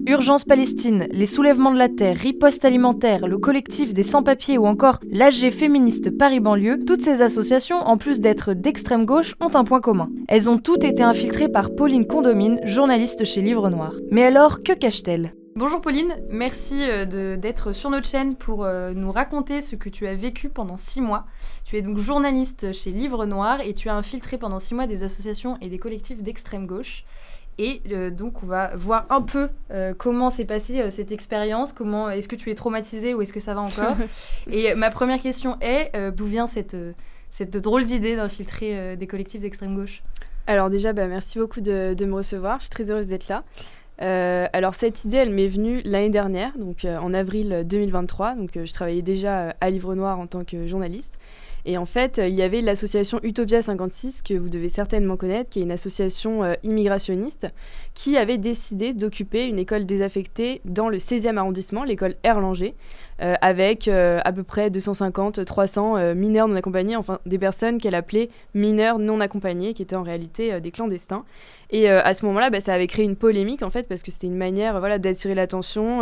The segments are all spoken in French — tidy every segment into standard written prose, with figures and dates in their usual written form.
Urgence Palestine, les soulèvements de la terre, Riposte alimentaire, le collectif des sans-papiers ou encore l'AG féministe Paris-Banlieue, toutes ces associations, en plus d'être d'extrême gauche, ont un point commun. Elles ont toutes été infiltrées par Pauline Condomine, journaliste chez Livre Noir. Mais alors, que cache-t-elle ? Bonjour Pauline, merci d'être sur notre chaîne pour nous raconter ce que tu as vécu pendant 6 mois. Tu es donc journaliste chez Livre Noir et tu as infiltré pendant 6 mois des associations et des collectifs d'extrême gauche. Et donc on va voir un peu comment s'est passée cette expérience, comment est-ce que tu es traumatisée ou est-ce que ça va encore. Et ma première question est, d'où vient cette drôle d'idée d'infiltrer des collectifs d'extrême gauche ? Alors déjà, merci beaucoup de me recevoir, je suis très heureuse d'être là. Alors cette idée, elle m'est venue l'année dernière, donc en avril 2023, donc je travaillais déjà à Livre Noir en tant que journaliste. Et en fait, il y avait l'association Utopia 56, que vous devez certainement connaître, qui est une association immigrationniste, qui avait décidé d'occuper une école désaffectée dans le 16e arrondissement, l'école Erlanger, avec à peu près 250-300 mineurs non accompagnés, enfin des personnes qu'elle appelait mineurs non accompagnés, qui étaient en réalité des clandestins. Et à ce moment-là, ça avait créé une polémique, en fait, parce que c'était une manière d'attirer l'attention,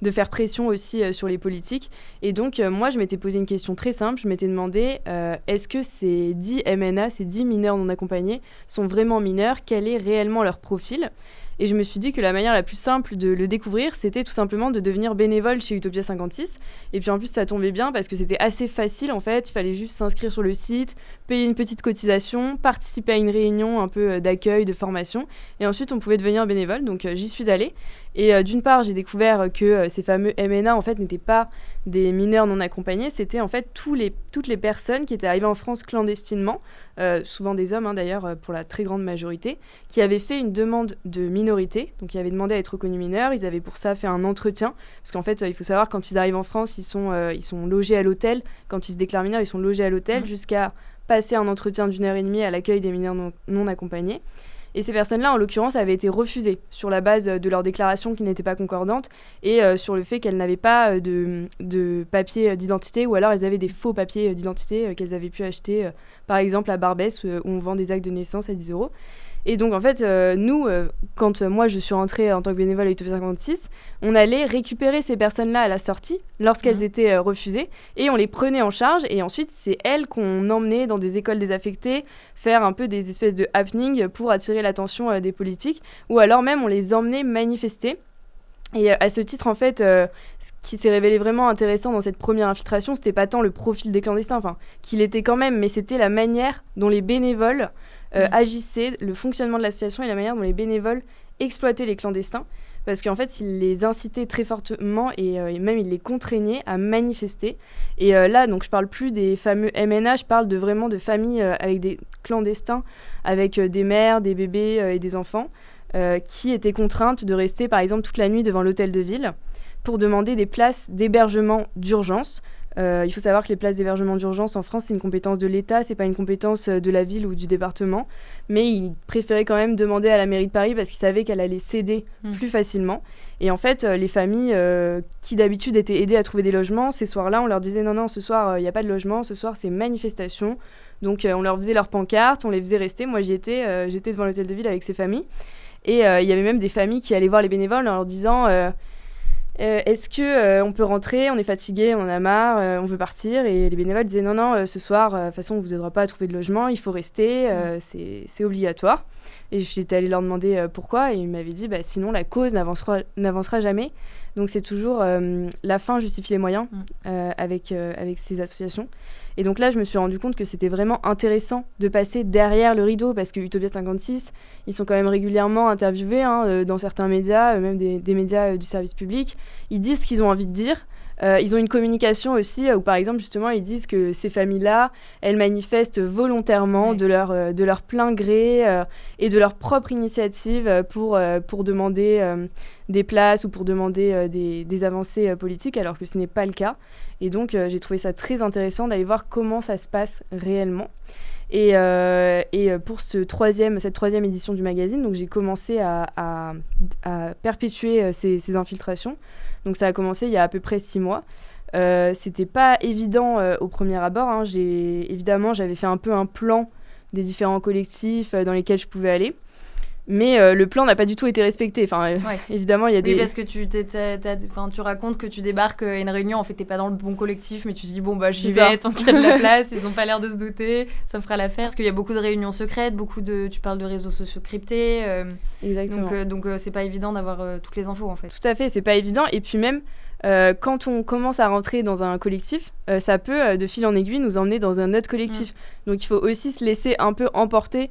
de faire pression aussi sur les politiques. Et donc, moi, je m'étais posé une question très simple. Je m'étais demandé, est-ce que ces 10 MNA, ces 10 mineurs non accompagnés, sont vraiment mineurs ? Quel est réellement leur profil ? Et je me suis dit que la manière la plus simple de le découvrir, c'était tout simplement de devenir bénévole chez Utopia 56. Et puis en plus, ça tombait bien parce que c'était assez facile en fait. Il fallait juste s'inscrire sur le site, payer une petite cotisation, participer à une réunion un peu d'accueil, de formation. Et ensuite, on pouvait devenir bénévole. Donc j'y suis allée. Et d'une part, j'ai découvert que ces fameux MNA en fait n'étaient pas des mineurs non accompagnés, c'était en fait toutes les personnes qui étaient arrivées en France clandestinement, souvent des hommes d'ailleurs pour la très grande majorité, qui avaient fait une demande de minorité, donc ils avaient demandé à être reconnus mineurs, ils avaient pour ça fait un entretien, parce qu'en fait il faut savoir quand ils arrivent en France, ils sont logés à l'hôtel, quand ils se déclarent mineurs, ils sont logés à l'hôtel jusqu'à passer un entretien d'1h30 à l'accueil des mineurs non accompagnés. Et ces personnes-là, en l'occurrence, avaient été refusées sur la base de leur déclaration qui n'était pas concordante et sur le fait qu'elles n'avaient pas de papier d'identité ou alors elles avaient des faux papiers d'identité qu'elles avaient pu acheter, par exemple, à Barbès où on vend des actes de naissance à 10 €. Et donc, en fait, nous, quand moi, je suis rentrée en tant que bénévole à Utopia 56, on allait récupérer ces personnes-là à la sortie lorsqu'elles étaient refusées et on les prenait en charge. Et ensuite, c'est elles qu'on emmenait dans des écoles désaffectées, faire un peu des espèces de happening pour attirer l'attention des politiques. Ou alors même, on les emmenait manifester. Et à ce titre, en fait, ce qui s'est révélé vraiment intéressant dans cette première infiltration, c'était pas tant le profil des clandestins, enfin, qu'il était quand même, mais c'était la manière dont les bénévoles agissaient, le fonctionnement de l'association et la manière dont les bénévoles exploitaient les clandestins. Parce qu'en fait, ils les incitaient très fortement et même ils les contraignaient à manifester. Et là, donc, je parle plus des fameux MNA, je parle vraiment de familles avec des clandestins, avec des mères, des bébés et des enfants. Qui étaient contraintes de rester, par exemple, toute la nuit devant l'hôtel de ville pour demander des places d'hébergement d'urgence. Il faut savoir que les places d'hébergement d'urgence en France, c'est une compétence de l'État, c'est pas une compétence de la ville ou du département. Mais ils préféraient quand même demander à la mairie de Paris parce qu'ils savaient qu'elle allait céder plus facilement. Et en fait, les familles qui d'habitude étaient aidées à trouver des logements, ces soirs-là, on leur disait non, ce soir, il n'y a pas de logement, ce soir, c'est manifestation. Donc, on leur faisait leurs pancartes, on les faisait rester. Moi, j'étais devant l'hôtel de ville avec ces familles. Et il y avait même des familles qui allaient voir les bénévoles en leur disant est-ce qu'on peut rentrer, on est fatigué, on en a marre, on veut partir. Et les bénévoles disaient non, ce soir, de toute façon, on ne vous aidera pas à trouver de logement, il faut rester, c'est obligatoire. Et j'étais allée leur demander pourquoi, et ils m'avaient dit sinon la cause n'avancera jamais. Donc c'est toujours la fin justifie les moyens avec ces associations. Et donc là, je me suis rendu compte que c'était vraiment intéressant de passer derrière le rideau parce que Utopia 56, ils sont quand même régulièrement interviewés dans certains médias, même des médias du service public. Ils disent ce qu'ils ont envie de dire. Ils ont une communication aussi où, par exemple, justement, ils disent que ces familles-là, elles manifestent volontairement de leur plein gré et de leur propre initiative pour demander des places ou pour demander des avancées politiques, alors que ce n'est pas le cas. Et donc, j'ai trouvé ça très intéressant d'aller voir comment ça se passe réellement. Et pour cette troisième édition du magazine, donc j'ai commencé à perpétuer ces infiltrations. Donc ça a commencé il y a à peu près 6 mois. C'était pas évident au premier abord. Évidemment, j'avais fait un peu un plan des différents collectifs dans lesquels je pouvais aller. Mais le plan n'a pas du tout été respecté. Enfin, évidemment, il y a des... Oui, parce que tu racontes que tu débarques à une réunion, en fait, t'es pas dans le bon collectif, mais tu te dis, bon, bah, j'y vais, tant qu'il y a de la place, ils ont pas l'air de se douter, ça me fera l'affaire. Parce qu'il y a beaucoup de réunions secrètes, tu parles de réseaux sociaux cryptés. Exactement. Donc c'est pas évident d'avoir toutes les infos, en fait. Tout à fait, c'est pas évident. Et puis même, quand on commence à rentrer dans un collectif, ça peut, de fil en aiguille, nous emmener dans un autre collectif. Donc il faut aussi se laisser un peu emporter,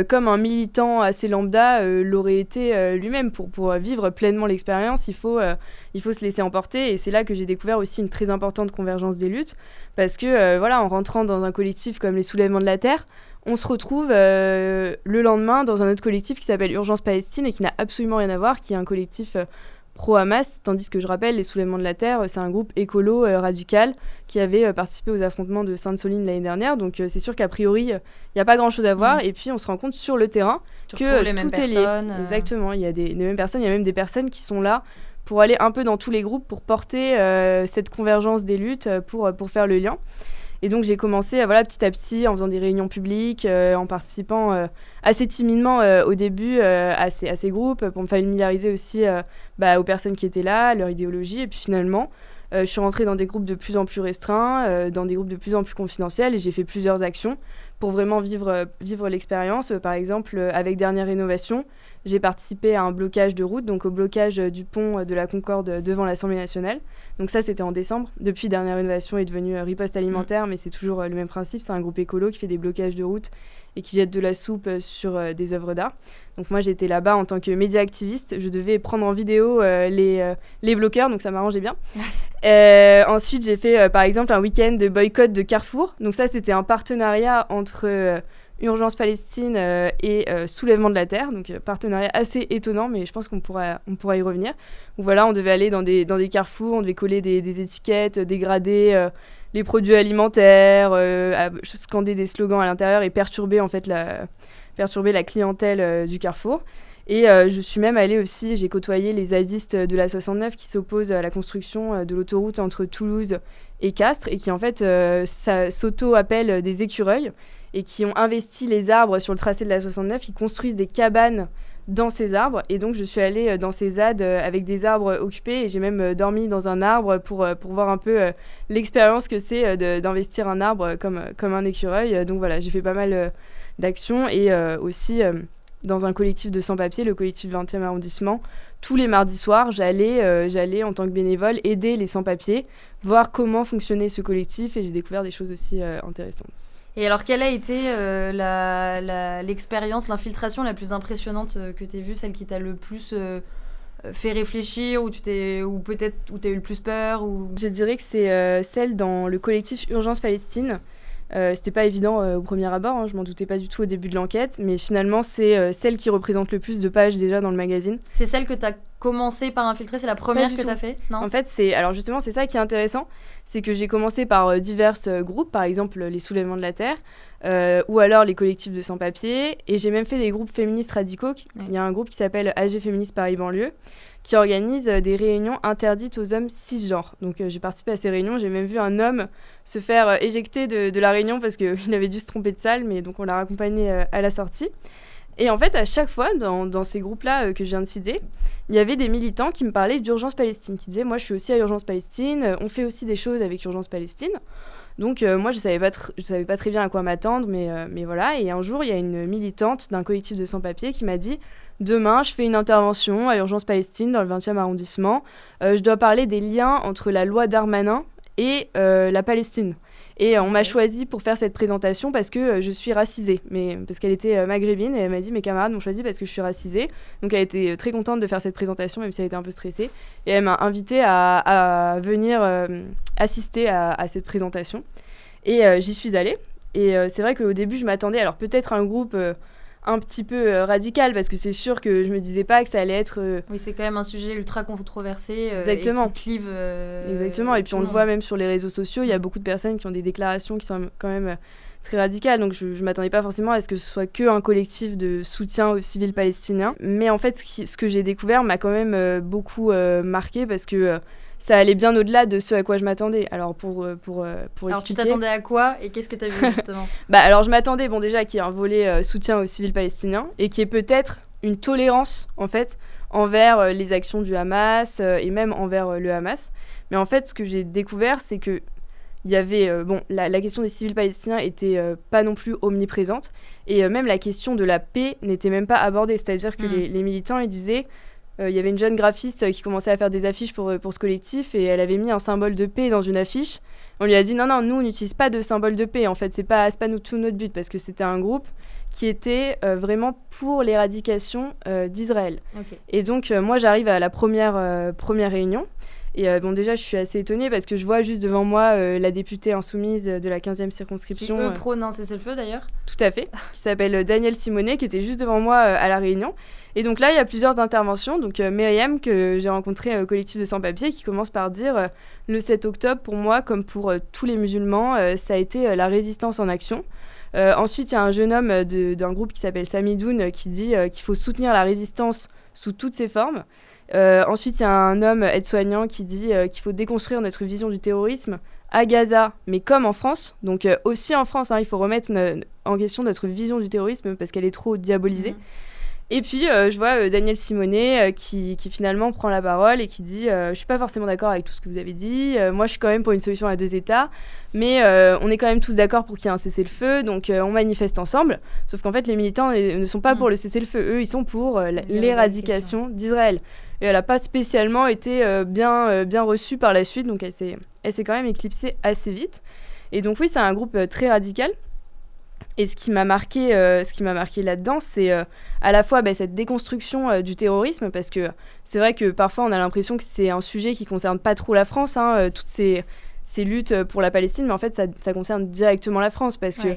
comme un militant assez lambda l'aurait été lui-même. Pour vivre pleinement l'expérience, il faut se laisser emporter. Et c'est là que j'ai découvert aussi une très importante convergence des luttes. Parce que, en rentrant dans un collectif comme les Soulèvements de la Terre, on se retrouve le lendemain dans un autre collectif qui s'appelle Urgence Palestine et qui n'a absolument rien à voir, qui est un collectif pro-Hamas, tandis que je rappelle, les Soulèvements de la Terre, c'est un groupe écolo radical qui avait participé aux affrontements de Sainte-Soline l'année dernière. Donc c'est sûr qu'a priori, il n'y a pas grand-chose à voir. Et puis on se rend compte sur le terrain que les mêmes tout est lié. Exactement, il y a les mêmes personnes, il y a même des personnes qui sont là pour aller un peu dans tous les groupes, pour porter cette convergence des luttes, pour faire le lien. Et donc j'ai commencé petit à petit en faisant des réunions publiques, en participant assez timidement au début à ces groupes pour me familiariser aussi aux personnes qui étaient là, leur idéologie. Et puis finalement, je suis rentrée dans des groupes de plus en plus restreints, dans des groupes de plus en plus confidentiels et j'ai fait plusieurs actions pour vraiment vivre l'expérience. Par exemple, avec Dernière Rénovation, j'ai participé à un blocage de route, donc au blocage du pont de la Concorde devant l'Assemblée nationale. Donc ça, c'était en décembre. Depuis, Dernière Rénovation est devenue Riposte Alimentaire, mais c'est toujours le même principe. C'est un groupe écolo qui fait des blocages de route et qui jette de la soupe sur des œuvres d'art. Donc moi, j'étais là-bas en tant que média activiste. Je devais prendre en vidéo les bloqueurs, donc ça m'arrangeait bien. Ensuite, j'ai fait, par exemple, un week-end de boycott de Carrefour. Donc ça, c'était un partenariat entre Urgence Palestine et Soulèvement de la Terre. Donc partenariat assez étonnant, mais je pense qu'on pourra y revenir. Donc voilà, on devait aller dans des carrefours, on devait coller des étiquettes, dégrader les produits alimentaires, scander des slogans à l'intérieur et perturber en fait la clientèle du carrefour. Et je suis même allée aussi, j'ai côtoyé les zadistes de la 69 qui s'opposent à la construction de l'autoroute entre Toulouse et Castres et qui en fait s'auto-appellent des écureuils et qui ont investi les arbres sur le tracé de la 69. Ils construisent des cabanes dans ces arbres. Et donc, je suis allée dans ces ZAD avec des arbres occupés et j'ai même dormi dans un arbre pour voir un peu l'expérience que c'est d'investir un arbre comme un écureuil. Donc voilà, j'ai fait pas mal d'actions et aussi dans un collectif de sans-papiers, le collectif 20e arrondissement. Tous les mardis soirs, j'allais en tant que bénévole aider les sans-papiers, voir comment fonctionnait ce collectif et j'ai découvert des choses aussi intéressantes. Et alors, quelle a été l'expérience, l'infiltration la plus impressionnante que tu as vue, celle qui t'a le plus fait réfléchir, ou peut-être où tu as eu le plus peur Je dirais que c'est celle dans le collectif Urgence Palestine. C'était pas évident au premier abord, je m'en doutais pas du tout au début de l'enquête, mais finalement c'est celle qui représente le plus de pages déjà dans le magazine. C'est celle que tu as commencé par infiltrer, c'est la première que tu as fait? Non. En fait, alors justement, c'est ça qui est intéressant, c'est que j'ai commencé par divers groupes, par exemple les Soulèvements de la Terre, ou alors les collectifs de sans-papiers, et j'ai même fait des groupes féministes radicaux. Il y a un groupe qui s'appelle AG Féministe Paris Banlieue, qui organise des réunions interdites aux hommes cisgenres. Donc j'ai participé à ces réunions, j'ai même vu un homme se faire éjecter de la réunion parce qu'il avait dû se tromper de salle, mais donc on l'a raccompagné à la sortie. Et en fait, à chaque fois, dans ces groupes-là que je viens de citer, il y avait des militants qui me parlaient d'Urgence Palestine, qui disaient « Moi, je suis aussi à Urgence Palestine, on fait aussi des choses avec Urgence Palestine ». Donc moi, je savais pas très bien à quoi m'attendre, mais voilà. Et un jour, il y a une militante d'un collectif de sans-papiers qui m'a dit « Demain, je fais une intervention à Urgence Palestine dans le 20e arrondissement. Je dois parler des liens entre la loi Darmanin et la Palestine. » Et on m'a choisi pour faire cette présentation parce que je suis racisée, parce qu'elle était maghrébine et elle m'a dit mes camarades m'ont choisi parce que je suis racisée. Donc elle était très contente de faire cette présentation même si elle était un peu stressée. Et elle m'a invitée à venir assister à cette présentation. Et j'y suis allée. Et c'est vrai qu'au début je m'attendais, alors peut-être à un groupe un petit peu radical parce que c'est sûr que je me disais pas que ça allait être... Oui, c'est quand même un sujet ultra controversé exactement. Et qui clive exactement, et puis on le voit même sur les réseaux sociaux, il y a beaucoup de personnes qui ont des déclarations qui sont quand même très radicales, donc je m'attendais pas forcément à ce que ce soit qu'un collectif de soutien aux civils palestiniens. Mais en fait, ce que j'ai découvert m'a quand même beaucoup marqué parce que ça allait bien au-delà de ce à quoi je m'attendais. Alors, pour alors, expliquer... tu t'attendais à quoi et qu'est-ce que tu as vu, justement? Alors, je m'attendais, déjà, qu'il y ait un volet soutien aux civils palestiniens et qu'il y ait peut-être une tolérance, en fait, envers les actions du Hamas et même envers le Hamas. Mais en fait, ce que j'ai découvert, c'est que il y avait, la question des civils palestiniens était pas non plus omniprésente. Et même la question de la paix n'était même pas abordée. C'est-à-dire que les militants, ils disaient... Il y avait une jeune graphiste qui commençait à faire des affiches pour ce collectif et elle avait mis un symbole de paix dans une affiche. On lui a dit non, nous on n'utilise pas de symbole de paix, en fait c'est pas tout notre but, parce que c'était un groupe qui était vraiment pour l'éradication d'Israël. Okay. Et donc moi j'arrive à la première réunion et déjà je suis assez étonnée parce que je vois juste devant moi la députée insoumise de la 15e circonscription. Qui prône un cessez-le-feu d'ailleurs. Tout à fait, qui s'appelle Daniel Simonet, qui était juste devant moi à la réunion. Et donc là, il y a plusieurs interventions. Donc Myriam, que j'ai rencontrée au collectif de sans-papiers, qui commence par dire le 7 octobre, pour moi, comme pour tous les musulmans, ça a été la résistance en action. Ensuite, il y a un jeune homme d'un groupe qui s'appelle Samidoun qui dit qu'il faut soutenir la résistance sous toutes ses formes. Ensuite, il y a un homme aide-soignant qui dit qu'il faut déconstruire notre vision du terrorisme à Gaza, mais comme en France. Donc aussi en France, il faut remettre en question notre vision du terrorisme parce qu'elle est trop diabolisée. Et puis, je vois Daniel Simonet qui finalement prend la parole et qui dit « Je ne suis pas forcément d'accord avec tout ce que vous avez dit. Moi, je suis quand même pour une solution à 2 États. Mais on est quand même tous d'accord pour qu'il y ait un cessez-le-feu. Donc, on manifeste ensemble. » Sauf qu'en fait, les militants ne sont pas pour le cessez-le-feu. Eux, ils sont pour l'éradication d'Israël. Et elle n'a pas spécialement été bien reçue par la suite. Donc, elle s'est quand même éclipsée assez vite. Et donc, oui, c'est un groupe très radical. Et ce qui m'a marqué là-dedans, c'est à la fois cette déconstruction du terrorisme, parce que c'est vrai que parfois on a l'impression que c'est un sujet qui ne concerne pas trop la France, toutes ces luttes pour la Palestine, mais en fait ça concerne directement la France. Parce que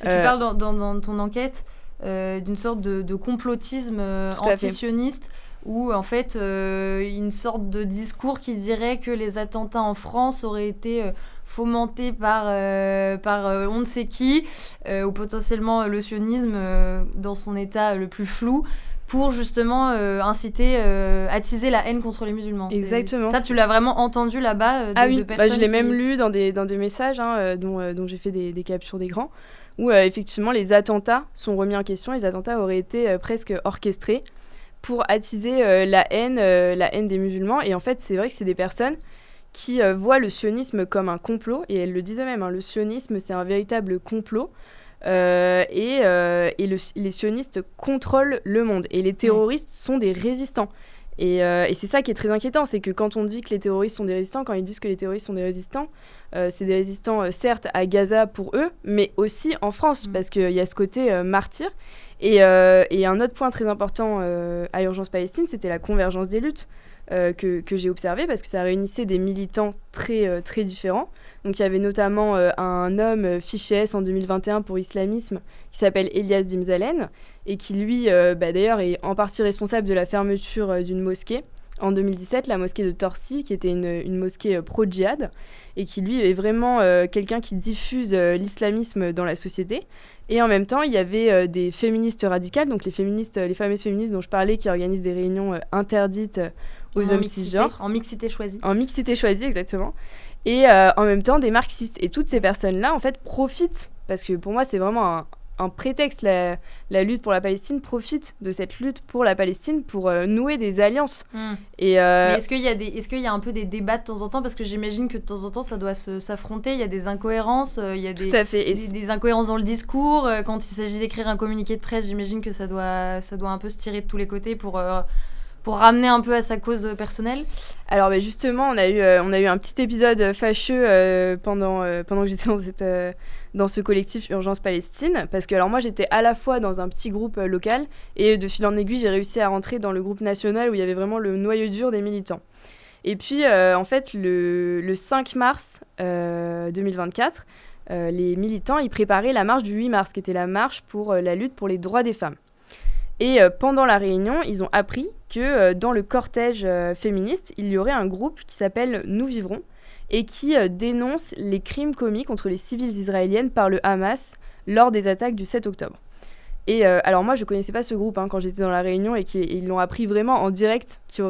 tu parles dans ton enquête d'une sorte de complotisme antisioniste, où en fait une sorte de discours qui dirait que les attentats en France auraient été fomentés par on ne sait qui, ou potentiellement le sionisme dans son état le plus flou, pour justement attiser la haine contre les musulmans. Exactement. Ça, tu l'as vraiment entendu là-bas de personnes je l'ai même lu dans des messages dont j'ai fait des captures d'écran, où effectivement les attentats sont remis en question. Les attentats auraient été presque orchestrés pour attiser la haine des musulmans. Et en fait, c'est vrai que c'est des personnes qui voient le sionisme comme un complot, et elles le disent eux-mêmes, le sionisme, c'est un véritable complot, et les sionistes contrôlent le monde, et les terroristes sont des résistants. Et c'est ça qui est très inquiétant, c'est que quand on dit que les terroristes sont des résistants, quand ils disent que les terroristes sont des résistants, c'est des résistants certes à Gaza pour eux, mais aussi en France, parce qu'il y a ce côté martyr. Et un autre point très important à Urgence Palestine, c'était la convergence des luttes que j'ai observée, parce que ça réunissait des militants très, très différents. Donc il y avait notamment un homme fiché S en 2021 pour islamisme qui s'appelle Elias Dimzalen, et qui lui d'ailleurs est en partie responsable de la fermeture d'une mosquée en 2017, la mosquée de Torcy, qui était une mosquée pro-djihad, et qui lui est vraiment quelqu'un qui diffuse l'islamisme dans la société. Et en même temps, il y avait des féministes radicales, donc les fameuses féministes dont je parlais, qui organisent des réunions interdites aux hommes cisgenres. En mixité choisie. En mixité choisie, exactement. Et en même temps, des marxistes. Et toutes ces personnes-là, en fait, profitent, parce que pour moi, c'est vraiment un prétexte. La lutte pour la Palestine profite de cette lutte pour la Palestine pour nouer des alliances. Mais est-ce qu'il y a un peu des débats de temps en temps, parce que j'imagine que de temps en temps ça doit s'affronter, il y a des incohérences, il y a des incohérences dans le discours, quand il s'agit d'écrire un communiqué de presse, j'imagine que ça doit un peu se tirer de tous les côtés pour ramener un peu à sa cause personnelle. Alors justement, on a eu un petit épisode fâcheux pendant que j'étais dans ce collectif Urgence Palestine, parce que alors moi j'étais à la fois dans un petit groupe local, et de fil en aiguille j'ai réussi à rentrer dans le groupe national où il y avait vraiment le noyau dur des militants. Et puis en fait le 5 mars 2024, les militants ils préparaient la marche du 8 mars, qui était la marche pour la lutte pour les droits des femmes. Et pendant la réunion, ils ont appris que dans le cortège féministe, il y aurait un groupe qui s'appelle Nous Vivrons, et qui dénonce les crimes commis contre les civiles israéliennes par le Hamas lors des attaques du 7 octobre. Et alors moi, je ne connaissais pas ce groupe quand j'étais dans la réunion, et ils l'ont appris vraiment en direct qu'il y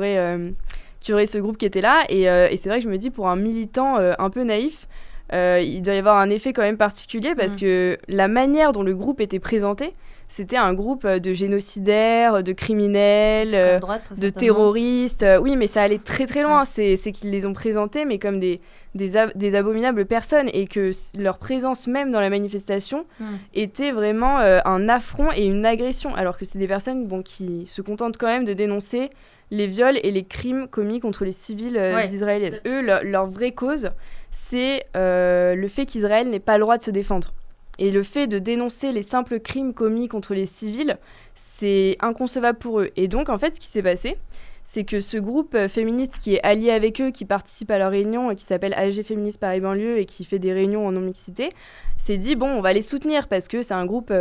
aurait ce groupe qui était là. Et c'est vrai que je me dis, pour un militant un peu naïf, il doit y avoir un effet quand même particulier, parce que la manière dont le groupe était présenté, c'était un groupe de génocidaires, de criminels, droite, de terroristes. Oui, mais ça allait très très loin. C'est qu'ils les ont présentés, mais comme des abominables personnes, et que leur présence même dans la manifestation était vraiment un affront et une agression, alors que c'est des personnes qui se contentent quand même de dénoncer les viols et les crimes commis contre les civils israéliens. Eux, leur vraie cause, c'est le fait qu'Israël n'ait pas le droit de se défendre. Et le fait de dénoncer les simples crimes commis contre les civils, c'est inconcevable pour eux. Et donc, en fait, ce qui s'est passé, c'est que ce groupe féministe qui est allié avec eux, qui participe à leurs réunions, qui s'appelle AG Féministe Paris Banlieue et qui fait des réunions en non-mixité, s'est dit, bon, on va les soutenir parce que c'est un groupe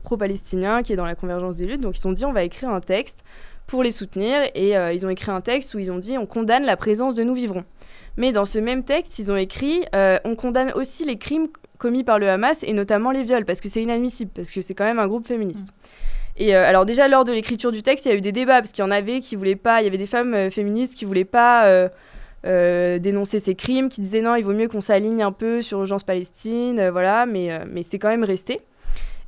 pro-palestinien qui est dans la convergence des luttes. Donc, ils se sont dit, on va écrire un texte pour les soutenir. Et ils ont écrit un texte où ils ont dit, on condamne la présence de Nous Vivrons. Mais dans ce même texte, ils ont écrit, on condamne aussi les crimes commis par le Hamas, et notamment les viols, parce que c'est inadmissible, parce que c'est quand même un groupe féministe. Et alors déjà, lors de l'écriture du texte, il y a eu des débats, parce qu'il y en avait qui voulaient pas, il y avait des femmes féministes qui voulaient pas dénoncer ces crimes, qui disaient non, il vaut mieux qu'on s'aligne un peu sur Urgence Palestine, voilà, mais c'est quand même resté.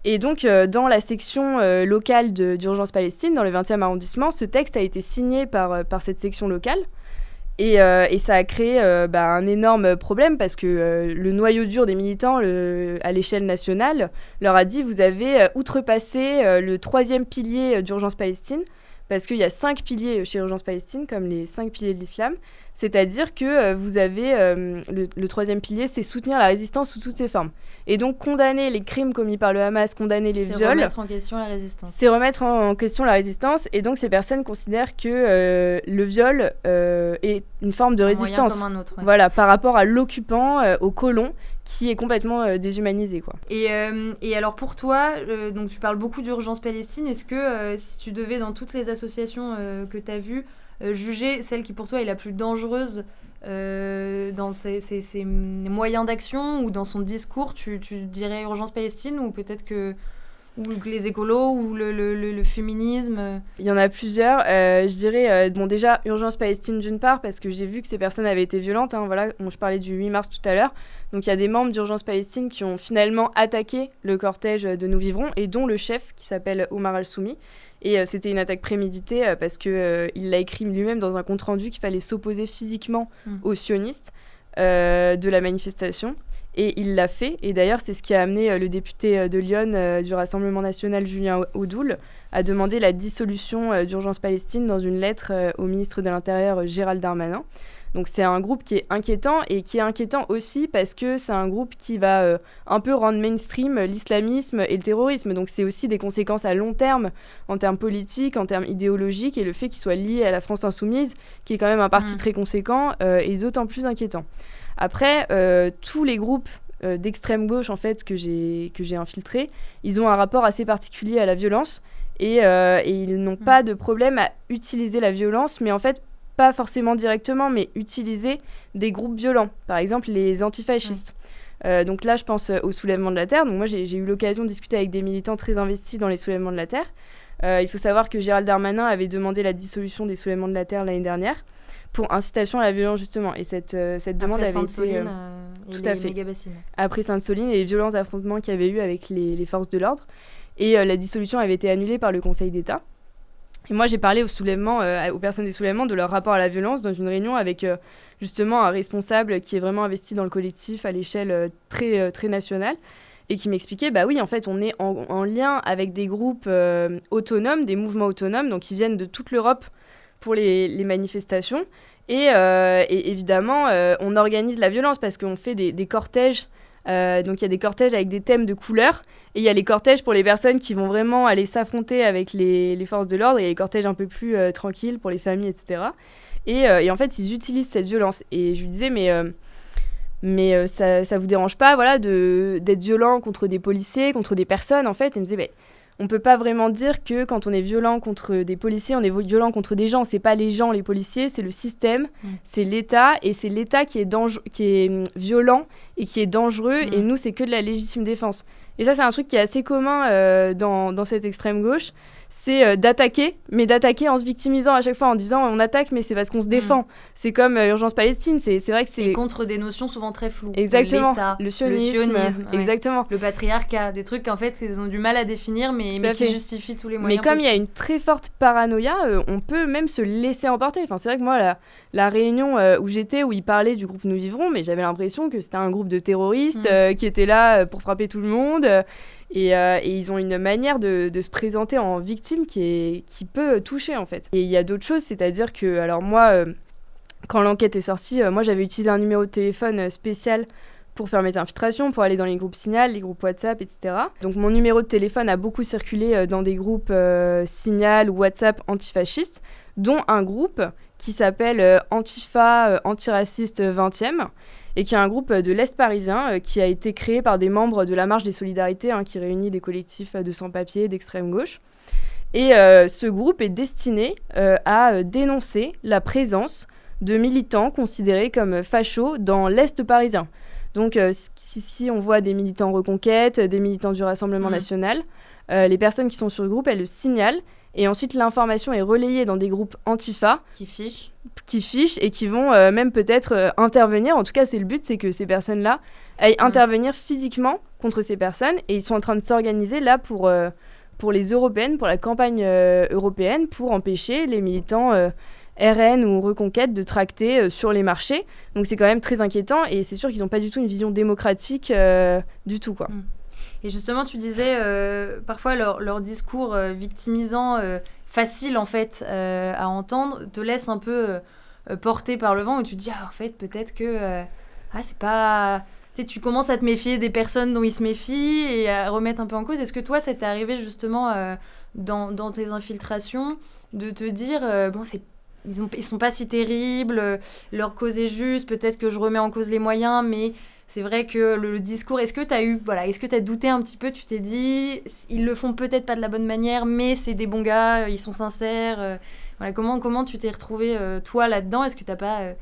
Et donc, dans la section locale d'Urgence Palestine, dans le 20e arrondissement, ce texte a été signé par cette section locale. Et ça a créé un énorme problème parce que le noyau dur des militants à l'échelle nationale leur a dit, vous avez outrepassé le 3e pilier d'Urgence Palestine, parce qu'il y a 5 piliers chez Urgence Palestine, comme les 5 piliers de l'islam. C'est-à-dire que vous avez le 3e pilier, c'est soutenir la résistance sous toutes ses formes. Et donc condamner les crimes commis par le Hamas, condamner les viols... C'est remettre en question la résistance. C'est remettre en question la résistance. Et donc ces personnes considèrent que le viol est une forme de résistance. Moyen comme un autre, ouais. Voilà, par rapport à l'occupant, au colon, qui est complètement déshumanisé, quoi. Et alors pour toi, donc tu parles beaucoup d'Urgence Palestine, est-ce que si tu devais, dans toutes les associations que tu as vues, juger celle qui pour toi est la plus dangereuse dans ses moyens d'action ou dans son discours, tu dirais Urgence Palestine, ou peut-être que les écolos ou le féminisme? Il y en a plusieurs. Je dirais, déjà, Urgence Palestine d'une part, parce que j'ai vu que ces personnes avaient été violentes. Voilà, je parlais du 8 mars tout à l'heure. Donc il y a des membres d'Urgence Palestine qui ont finalement attaqué le cortège de Nous Vivrons, et dont le chef qui s'appelle Omar Al-Soumi. Et c'était une attaque préméditée parce qu'il l'a écrit lui-même dans un compte-rendu qu'il fallait s'opposer physiquement aux sionistes de la manifestation. Et il l'a fait. Et d'ailleurs, c'est ce qui a amené le député de Lyon du Rassemblement national, Julien Audoul, à demander la dissolution d'Urgence Palestine dans une lettre au ministre de l'Intérieur, Gérald Darmanin. Donc c'est un groupe qui est inquiétant, et qui est inquiétant aussi parce que c'est un groupe qui va un peu rendre mainstream l'islamisme et le terrorisme. Donc c'est aussi des conséquences à long terme, en termes politiques, en termes idéologiques, et le fait qu'il soit lié à la France Insoumise, qui est quand même un parti très conséquent, est d'autant plus inquiétant. Après, tous les groupes d'extrême gauche en fait, que j'ai infiltrés, ils ont un rapport assez particulier à la violence, et ils n'ont pas de problème à utiliser la violence, mais en fait, pas forcément directement, mais utiliser des groupes violents, par exemple les antifascistes. Donc là, je pense au soulèvement de la Terre. Donc moi, j'ai eu l'occasion de discuter avec des militants très investis dans les soulèvements de la Terre. Il faut savoir que Gérald Darmanin avait demandé la dissolution des soulèvements de la Terre l'année dernière pour incitation à la violence, justement. Et cette demande avait été... tout à fait. Méga-bassines. Après Sainte-Soline et les violents affrontements qu'il y avait eu avec les forces de l'ordre. Et la dissolution avait été annulée par le Conseil d'État. Et moi, j'ai parlé aux personnes des soulèvements de leur rapport à la violence dans une réunion avec justement un responsable qui est vraiment investi dans le collectif à l'échelle très, très nationale, et qui m'expliquait, bah oui, en fait, on est en lien avec des groupes autonomes, des mouvements autonomes, donc qui viennent de toute l'Europe pour les manifestations. Et évidemment, on organise la violence parce qu'on fait des cortèges. Donc il y a des cortèges avec des thèmes de couleurs, et il y a les cortèges pour les personnes qui vont vraiment aller s'affronter avec les forces de l'ordre, et les cortèges un peu plus tranquilles pour les familles, etc. Et en fait, ils utilisent cette violence. Et je lui disais, mais ça vous dérange pas, voilà, d'être violent contre des policiers, contre des personnes, en fait? Et il me disait, on peut pas vraiment dire que quand on est violent contre des policiers, on est violent contre des gens. C'est pas les gens, les policiers, c'est le système, c'est l'État, et c'est l'État qui est violent et qui est dangereux, et nous, c'est que de la légitime défense. Et ça, c'est un truc qui est assez commun dans cette extrême gauche. c'est d'attaquer, mais d'attaquer en se victimisant à chaque fois, en disant on attaque, mais c'est parce qu'on se défend. C'est comme Urgence Palestine, c'est vrai que c'est... Et contre des notions souvent très floues. Exactement, l'État, le sionisme exactement. Le patriarcat, des trucs qu'en fait, ils ont du mal à définir, mais qui justifient tous les moyens Mais comme il possibles. y a une très forte paranoïa, on peut même se laisser emporter. Enfin, c'est vrai que moi, la réunion où j'étais, où ils parlaient du groupe Nous Vivrons, mais j'avais l'impression que c'était un groupe de terroristes qui étaient là pour frapper tout le monde. Et ils ont une manière de se présenter en victime qui peut toucher, en fait. Et il y a d'autres choses, c'est-à-dire que, alors moi, quand l'enquête est sortie, moi, j'avais utilisé un numéro de téléphone spécial pour faire mes infiltrations, pour aller dans les groupes Signal, les groupes WhatsApp, etc. Donc mon numéro de téléphone a beaucoup circulé dans des groupes Signal ou WhatsApp antifascistes, dont un groupe qui s'appelle Antifa Antiraciste 20e, et qui est un groupe de l'Est parisien qui a été créé par des membres de la Marche des Solidarités, qui réunit des collectifs de sans-papiers d'extrême gauche. Et ce groupe est destiné à dénoncer la présence de militants considérés comme fachos dans l'Est parisien. Donc si on voit des militants Reconquête, des militants du Rassemblement national, les personnes qui sont sur le groupe, elles le signalent. Et ensuite, l'information est relayée dans des groupes Antifa qui fichent et qui vont même peut-être intervenir. En tout cas, c'est le but, c'est que ces personnes-là aillent intervenir physiquement contre ces personnes. Et ils sont en train de s'organiser là pour les européennes, pour la campagne européenne, pour empêcher les militants RN ou Reconquête de tracter sur les marchés. Donc c'est quand même très inquiétant et c'est sûr qu'ils n'ont pas du tout une vision démocratique du tout, quoi. Et justement, tu disais, parfois leur discours victimisant, facile en fait à entendre, te laisse un peu porté par le vent, où tu te dis, en fait, peut-être que c'est pas... Tu commences à te méfier des personnes dont ils se méfient et à remettre un peu en cause. Est-ce que toi, ça t'est arrivé justement dans tes infiltrations de te dire, ils sont pas si terribles, leur cause est juste, peut-être que je remets en cause les moyens, mais... C'est vrai que le discours, est-ce que tu as douté un petit peu, tu t'es dit, ils le font peut-être pas de la bonne manière, mais c'est des bons gars, ils sont sincères. Comment tu t'es retrouvé, toi, là-dedans ? Est-ce que tu n'as pas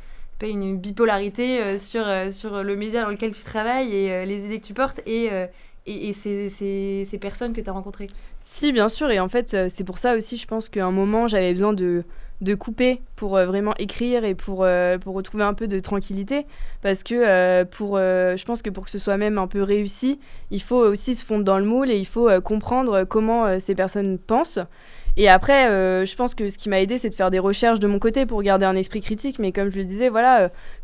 une bipolarité sur le média dans lequel tu travailles et les idées que tu portes et ces personnes que tu as rencontrées ? Si, bien sûr, et en fait, c'est pour ça aussi, je pense qu'à un moment, j'avais besoin de couper pour vraiment écrire et pour retrouver un peu de tranquillité, parce que je pense que pour que ce soit même un peu réussi, il faut aussi se fondre dans le moule et il faut comprendre comment ces personnes pensent. Et après, je pense que ce qui m'a aidé, c'est de faire des recherches de mon côté pour garder un esprit critique, mais comme je le disais,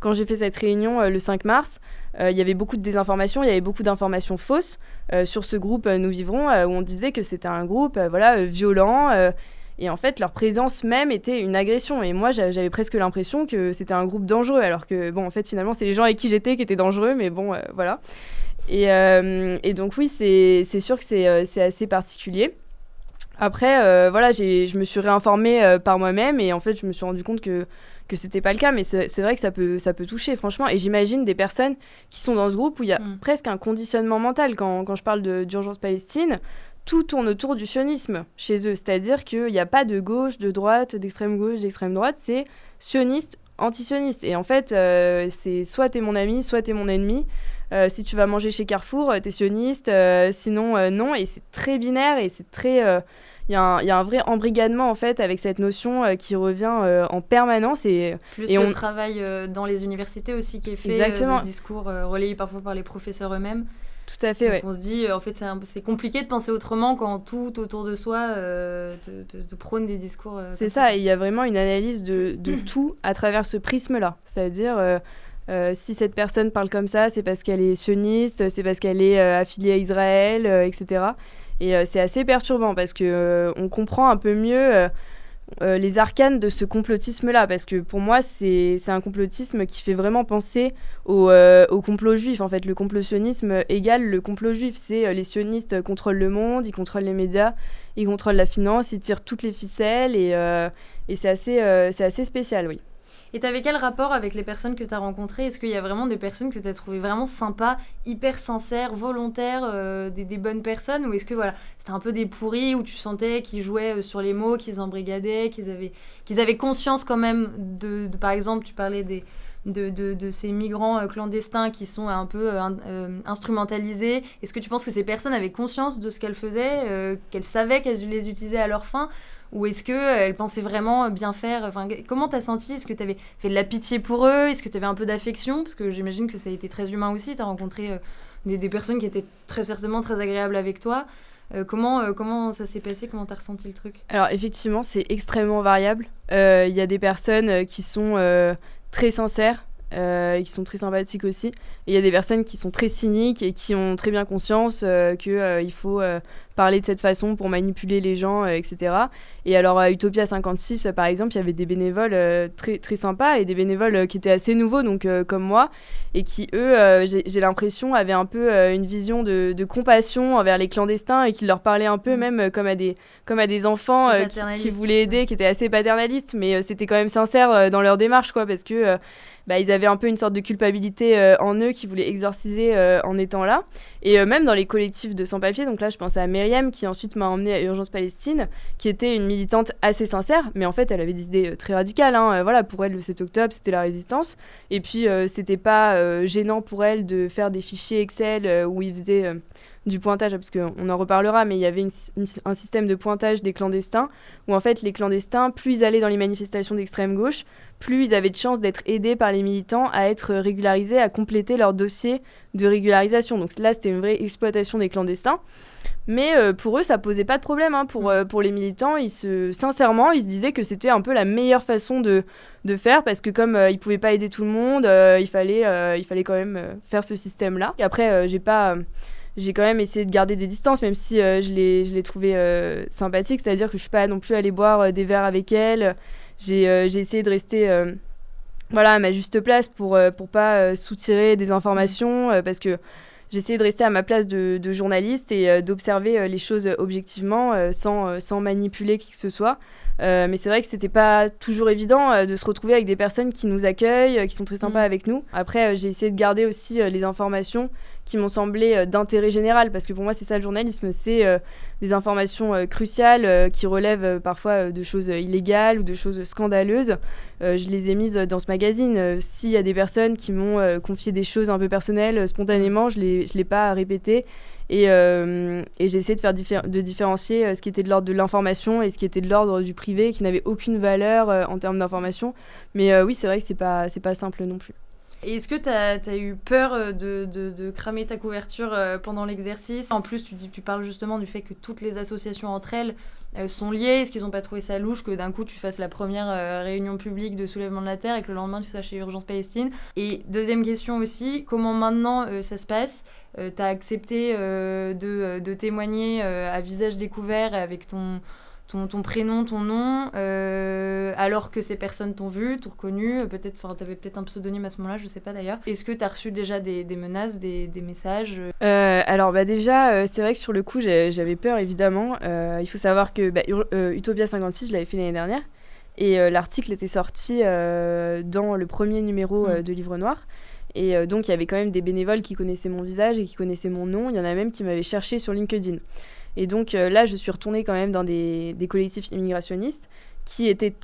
quand j'ai fait cette réunion le 5 mars, il y avait beaucoup de désinformation, il y avait beaucoup d'informations fausses sur ce groupe Nous Vivrons, où on disait que c'était un groupe violent, et en fait, leur présence même était une agression. Et moi, j'avais presque l'impression que c'était un groupe dangereux, alors que, en fait, finalement, c'est les gens avec qui j'étais qui étaient dangereux, mais voilà. Et donc, oui, c'est sûr que c'est assez particulier. Après, je me suis réinformée par moi-même, et en fait, je me suis rendu compte que c'était pas le cas, mais c'est vrai que ça peut toucher, franchement. Et j'imagine des personnes qui sont dans ce groupe où il y a presque un conditionnement mental. Quand je parle d'Urgence Palestine, tout tourne autour du sionisme chez eux. C'est-à-dire qu'il n'y a pas de gauche, de droite, d'extrême gauche, d'extrême droite. C'est sioniste, anti-sioniste. Et en fait, c'est soit t'es mon ami, soit t'es mon ennemi. Si tu vas manger chez Carrefour, t'es sioniste. Sinon, non. Et c'est très binaire et c'est très... Il y a un vrai embrigadement, en fait, avec cette notion qui revient en permanence. Plus le travail dans les universités aussi qui est fait, de discours relayés parfois par les professeurs eux-mêmes. Tout à fait, donc on se dit, en fait, c'est compliqué de penser autrement quand tout autour de soi te prône des discours. C'est ça, et il y a vraiment une analyse de tout à travers ce prisme-là. C'est-à-dire, si cette personne parle comme ça, c'est parce qu'elle est sioniste, c'est parce qu'elle est affiliée à Israël, etc. Et c'est assez perturbant parce qu'on comprend un peu mieux les arcanes de ce complotisme-là, parce que pour moi, c'est un complotisme qui fait vraiment penser au complot juif. En fait, le complotionnisme égale le complot juif. C'est les sionistes contrôlent le monde, ils contrôlent les médias, ils contrôlent la finance, ils tirent toutes les ficelles, et c'est assez spécial, oui. Et t'avais quel rapport avec les personnes que t'as rencontrées ? Est-ce qu'il y a vraiment des personnes que t'as trouvées vraiment sympas, hyper sincères, volontaires, des bonnes personnes ? Ou est-ce que c'était un peu des pourris où tu sentais qu'ils jouaient sur les mots, qu'ils embrigadaient, qu'ils avaient conscience quand même de par exemple, tu parlais de ces migrants clandestins qui sont un peu instrumentalisés. Est-ce que tu penses que ces personnes avaient conscience de ce qu'elles faisaient, qu'elles savaient qu'elles les utilisaient à leur fin, ou est-ce qu'elles pensaient vraiment bien faire? Enfin, comment t'as senti? Est-ce que t'avais fait de la pitié pour eux? Est-ce que t'avais un peu d'affection? Parce que j'imagine que ça a été très humain aussi. T'as rencontré des personnes qui étaient très certainement très agréables avec toi. Comment ça s'est passé? Comment t'as ressenti le truc? Alors effectivement, c'est extrêmement variable. Il y a des personnes qui sont très sincères, et qui sont très sympathiques aussi. Et il y a des personnes qui sont très cyniques et qui ont très bien conscience qu'il faut parler de cette façon pour manipuler les gens, etc. Et alors à Utopia 56, par exemple, il y avait des bénévoles très, très sympas et des bénévoles qui étaient assez nouveaux, donc comme moi, et qui, eux, j'ai l'impression, avaient un peu une vision de compassion envers les clandestins et qui leur parlaient un peu même comme à des enfants qui voulaient aider, qui étaient assez paternalistes, mais c'était quand même sincère dans leur démarche, quoi, parce que ils avaient un peu une sorte de culpabilité en eux qu'ils voulaient exorciser en étant là. Et même dans les collectifs de sans-papiers, donc là je pensais à Myriam qui ensuite m'a emmenée à Urgence Palestine, qui était une militante assez sincère, mais en fait elle avait des idées très radicales. Voilà, pour elle le 7 octobre c'était la résistance, et puis c'était pas gênant pour elle de faire des fichiers Excel où ils faisaient du pointage, parce qu'on en reparlera, mais il y avait un système de pointage des clandestins, où en fait les clandestins, plus ils allaient dans les manifestations d'extrême gauche, plus ils avaient de chances d'être aidés par les militants à être régularisés, à compléter leur dossier de régularisation. Donc là, c'était une vraie exploitation des clandestins. Mais pour eux, ça posait pas de problème. Pour les militants, sincèrement, ils se disaient que c'était un peu la meilleure façon de faire, parce que comme ils pouvaient pas aider tout le monde, il fallait quand même faire ce système-là. Et après, j'ai quand même essayé de garder des distances, même si je l'ai trouvé sympathique, c'est-à-dire que je suis pas non plus allée boire des verres avec elle. J'ai essayé de rester à ma juste place pour pas soutirer des informations, parce que j'ai essayé de rester à ma place de journaliste et d'observer les choses objectivement, sans manipuler qui que ce soit. Mais c'est vrai que c'était pas toujours évident de se retrouver avec des personnes qui nous accueillent, qui sont très sympas avec nous. Après, j'ai essayé de garder aussi les informations qui m'ont semblé d'intérêt général, parce que pour moi c'est ça le journalisme, c'est des informations cruciales qui relèvent parfois de choses illégales ou de choses scandaleuses. Je les ai mises dans ce magazine. S'il y a des personnes qui m'ont confié des choses un peu personnelles spontanément, je l'ai pas répété. Et j'ai essayé de différencier ce qui était de l'ordre de l'information et ce qui était de l'ordre du privé, qui n'avait aucune valeur en termes d'information. Mais oui, c'est vrai que c'est pas simple non plus. Et est-ce que t'as eu peur de cramer ta couverture pendant l'exercice? En plus, tu parles justement du fait que toutes les associations entre elles sont liées. Est-ce qu'ils n'ont pas trouvé ça louche que d'un coup tu fasses la première réunion publique de soulèvement de la terre et que le lendemain tu sois chez Urgence Palestine? Et deuxième question aussi, comment maintenant ça se passe? T'as accepté de témoigner à visage découvert avec ton prénom, ton nom, alors que ces personnes t'ont vu, t'ont reconnu, t'avais peut-être un pseudonyme à ce moment-là, je sais pas d'ailleurs. Est-ce que t'as reçu déjà des menaces, des messages? Alors déjà, c'est vrai que sur le coup, j'avais peur évidemment. Il faut savoir que Utopia 56, je l'avais fait l'année dernière, et l'article était sorti dans le premier numéro de Livre Noir. Et donc il y avait quand même des bénévoles qui connaissaient mon visage et qui connaissaient mon nom. Il y en a même qui m'avaient cherché sur LinkedIn. Et donc là, je suis retournée quand même dans des collectifs immigrationnistes qui étaient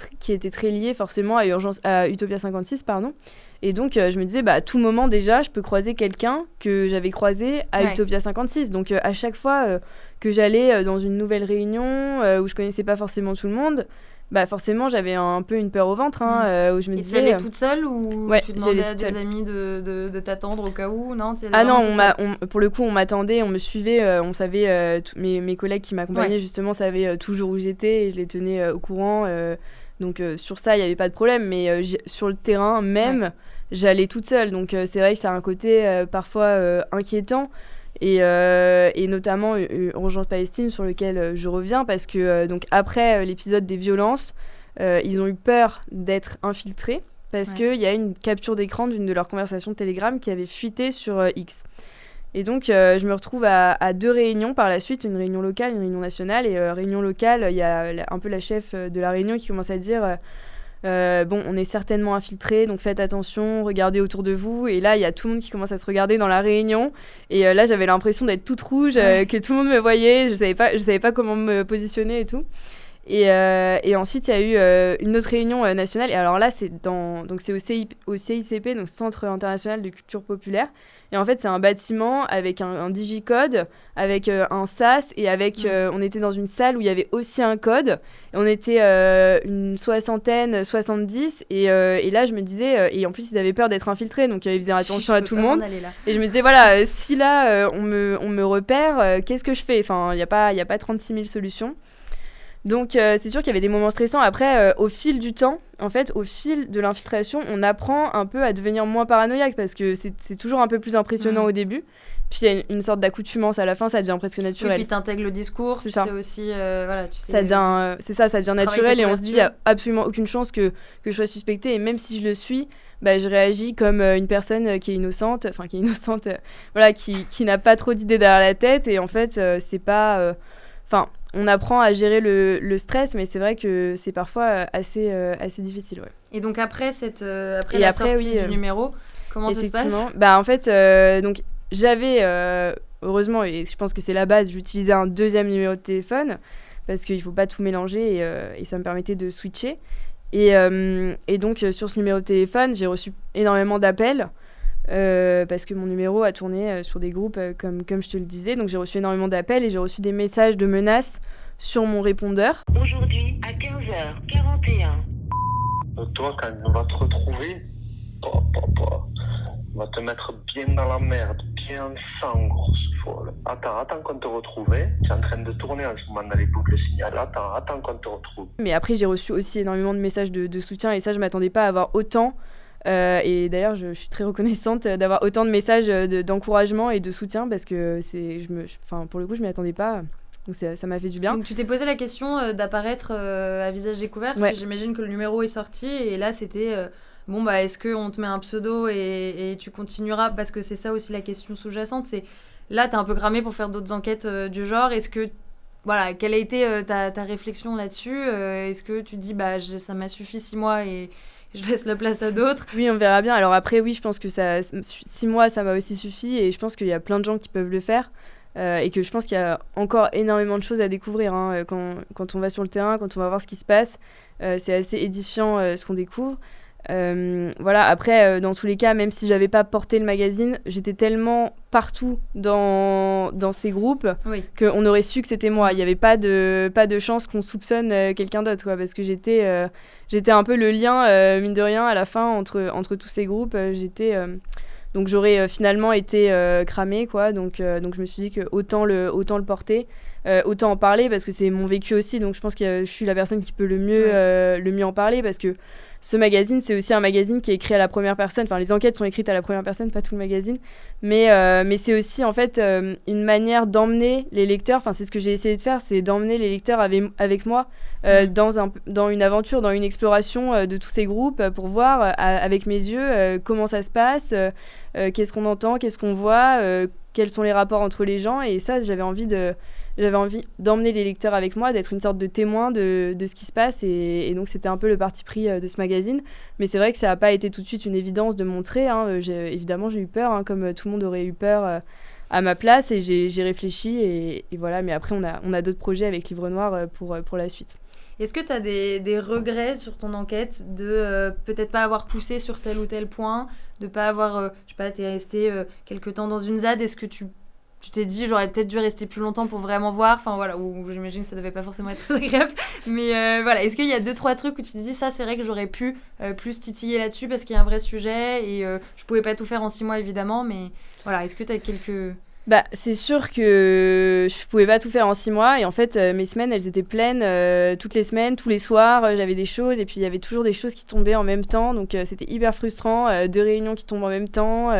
très liés forcément à Utopia 56, pardon. Et donc je me disais, à tout moment déjà, je peux croiser quelqu'un que j'avais croisé à Utopia 56. Donc à chaque fois que j'allais dans une nouvelle réunion où je connaissais pas forcément tout le monde, forcément j'avais un peu une peur au ventre, où je me disais... Et tu allais toute seule ou tu demandais à des amis de t'attendre au cas où? Non, pour le coup on m'attendait, on me suivait, on savait, mes collègues qui m'accompagnaient justement savaient toujours où j'étais et je les tenais au courant, donc sur ça il n'y avait pas de problème, mais sur le terrain même j'allais toute seule, donc c'est vrai que ça a un côté parfois inquiétant. Et notamment Urgence Palestine, sur lequel je reviens, parce que donc après l'épisode des violences, ils ont eu peur d'être infiltrés, parce qu'il y a une capture d'écran d'une de leurs conversations de Telegram qui avait fuité sur X. Et donc je me retrouve à 2 réunions par la suite, une réunion locale, une réunion nationale. Et réunion locale, il y a un peu la chef de la réunion qui commence à dire... on est certainement infiltrés, donc faites attention, regardez autour de vous. Et là, il y a tout le monde qui commence à se regarder dans la réunion. Et là, j'avais l'impression d'être toute rouge, que tout le monde me voyait. Je savais pas comment me positionner et tout. Et ensuite, il y a eu une autre réunion nationale. Et alors là, c'est au CICP, donc Centre international de culture populaire. Et en fait, c'est un bâtiment avec un digicode, avec un sas, et on était dans une salle où il y avait aussi un code. Et on était une 70. Et là, je me disais... et en plus, ils avaient peur d'être infiltrés, donc ils faisaient attention à tout le monde. Et je me disais, voilà, si là, on me repère, qu'est-ce que je fais ? Enfin, il n'y a pas 36 000 solutions. Donc c'est sûr qu'il y avait des moments stressants. Après, au fil du temps, en fait, au fil de l'infiltration, on apprend un peu à devenir moins paranoïaque parce que c'est toujours un peu plus impressionnant au début. Puis il y a une sorte d'accoutumance à la fin, ça devient presque naturel. Et puis t'intègres le discours, tu sais aussi, voilà, tu sais. Ça devient naturel et on se dit, il n'y a absolument aucune chance que je sois suspectée. Et même si je le suis, je réagis comme une personne qui est innocente, voilà, qui n'a pas trop d'idées derrière la tête. Et en fait, c'est pas... on apprend à gérer le stress, mais c'est vrai que c'est parfois assez difficile. Ouais. Et donc après la sortie du numéro, comment ça se passe ? En fait, donc, j'avais, heureusement, et je pense que c'est la base, j'utilisais un deuxième numéro de téléphone, parce qu'il ne faut pas tout mélanger, et ça me permettait de switcher. Et donc, sur ce numéro de téléphone, j'ai reçu énormément d'appels, parce que mon numéro a tourné sur des groupes comme je te le disais, donc j'ai reçu énormément d'appels et j'ai reçu des messages de menaces sur mon répondeur. Aujourd'hui à 15h41. Toi, quand on va te retrouver, on va te mettre bien dans la merde, bien sang, grosse folle. Attends qu'on te retrouve, tu es en train de tourner en ce moment dans les boucles signal. Attends qu'on te retrouve. Mais après, j'ai reçu aussi énormément de messages de soutien et ça, je m'attendais pas à avoir autant. Et d'ailleurs, je suis très reconnaissante d'avoir autant de messages d'encouragement et de soutien parce que pour le coup, je m'y attendais pas. Donc ça m'a fait du bien. Donc tu t'es posé la question d'apparaître à visage découvert parce que j'imagine que le numéro est sorti et là c'était est-ce qu'on te met un pseudo et tu continueras parce que c'est ça aussi la question sous-jacente, c'est là t'es un peu cramé pour faire d'autres enquêtes du genre, est-ce que voilà, quelle a été ta réflexion là-dessus, est-ce que tu te dis ça m'a suffi 6 mois et je laisse la place à d'autres? Oui, on verra bien. Alors après, oui, je pense que 6 mois, ça m'a aussi suffi. Et je pense qu'il y a plein de gens qui peuvent le faire. Et que je pense qu'il y a encore énormément de choses à découvrir. Quand on va sur le terrain, quand on va voir ce qui se passe, c'est assez édifiant ce qu'on découvre. Voilà, après, dans tous les cas, même si je n'avais pas porté le magazine, j'étais tellement partout dans ces groupes qu'on aurait su que c'était moi. Il n'y avait pas de chance qu'on soupçonne quelqu'un d'autre, parce que j'étais un peu le lien, mine de rien, à la fin, entre tous ces groupes. Donc j'aurais finalement été cramée, quoi. Donc je me suis dit que autant le porter, autant en parler, parce que c'est mon vécu aussi. Donc je pense que je suis la personne qui peut le mieux en parler, parce que ce magazine, c'est aussi un magazine qui est écrit à la première personne. Enfin, les enquêtes sont écrites à la première personne, pas tout le magazine. Mais c'est aussi, en fait, une manière d'emmener les lecteurs. Enfin, c'est ce que j'ai essayé de faire, c'est d'emmener les lecteurs avec moi dans une aventure, dans une exploration de tous ces groupes pour voir avec mes yeux comment ça se passe, qu'est-ce qu'on entend, qu'est-ce qu'on voit, quels sont les rapports entre les gens. Et ça, j'avais envie d'emmener les lecteurs avec moi, d'être une sorte de témoin de ce qui se passe. Et donc, c'était un peu le parti pris de ce magazine. Mais c'est vrai que ça n'a pas été tout de suite une évidence de montrer. Évidemment, j'ai eu peur, comme tout le monde aurait eu peur à ma place. Et j'ai réfléchi. Et voilà. Mais après, on a d'autres projets avec Livre Noir pour la suite. Est-ce que tu as des regrets sur ton enquête de peut-être pas avoir poussé sur tel ou tel point, de pas avoir, je sais pas, t'es resté quelque temps dans une ZAD, est-ce que tu t'es dit j'aurais peut-être dû rester plus longtemps pour vraiment voir, enfin voilà, ou j'imagine que ça devait pas forcément être très agréable, mais voilà, est-ce qu'il y a 2-3 trucs où tu te dis ça c'est vrai que j'aurais pu plus titiller là-dessus parce qu'il y a un vrai sujet et je pouvais pas tout faire en 6 mois évidemment, mais voilà, est-ce que tu as quelques... C'est sûr que je pouvais pas tout faire en 6 mois et en fait mes semaines elles étaient pleines toutes les semaines, tous les soirs j'avais des choses et puis il y avait toujours des choses qui tombaient en même temps, donc c'était hyper frustrant, 2 réunions qui tombent en même temps,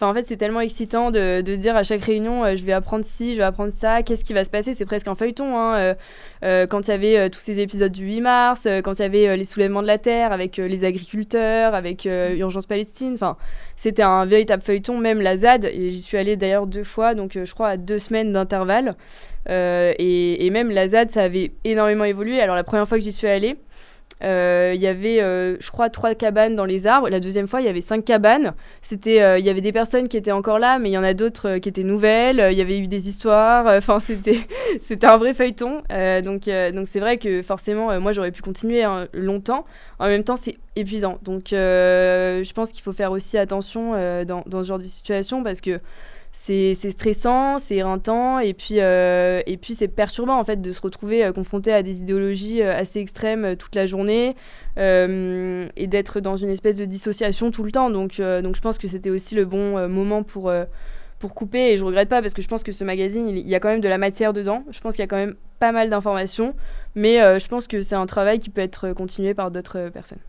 en fait c'est tellement excitant de se dire à chaque réunion je vais apprendre ci, je vais apprendre ça, qu'est-ce qui va se passer, c'est presque un feuilleton quand il y avait tous ces épisodes du 8 mars, quand il y avait les soulèvements de la terre avec les agriculteurs, avec Urgence Palestine, c'était un véritable feuilleton, même la ZAD, et j'y suis allée d'ailleurs 2 fois, donc je crois à 2 semaines d'intervalle. Et même la ZAD, ça avait énormément évolué. Alors la première fois que j'y suis allée, Il y avait, je crois, 3 cabanes dans les arbres. La deuxième fois, il y avait 5 cabanes. Il y avait des personnes qui étaient encore là, mais il y en a d'autres qui étaient nouvelles. Il y avait eu des histoires. Enfin, c'était un vrai feuilleton. Donc c'est vrai que forcément, moi, j'aurais pu continuer longtemps. En même temps, c'est épuisant. Donc, je pense qu'il faut faire aussi attention dans ce genre de situation parce que c'est stressant, c'est éreintant et puis c'est perturbant en fait de se retrouver confronté à des idéologies assez extrêmes toute la journée et d'être dans une espèce de dissociation tout le temps. Donc je pense que c'était aussi le bon moment pour couper et je regrette pas parce que je pense que ce magazine, il y a quand même de la matière dedans. Je pense qu'il y a quand même pas mal d'informations, mais je pense que c'est un travail qui peut être continué par d'autres personnes.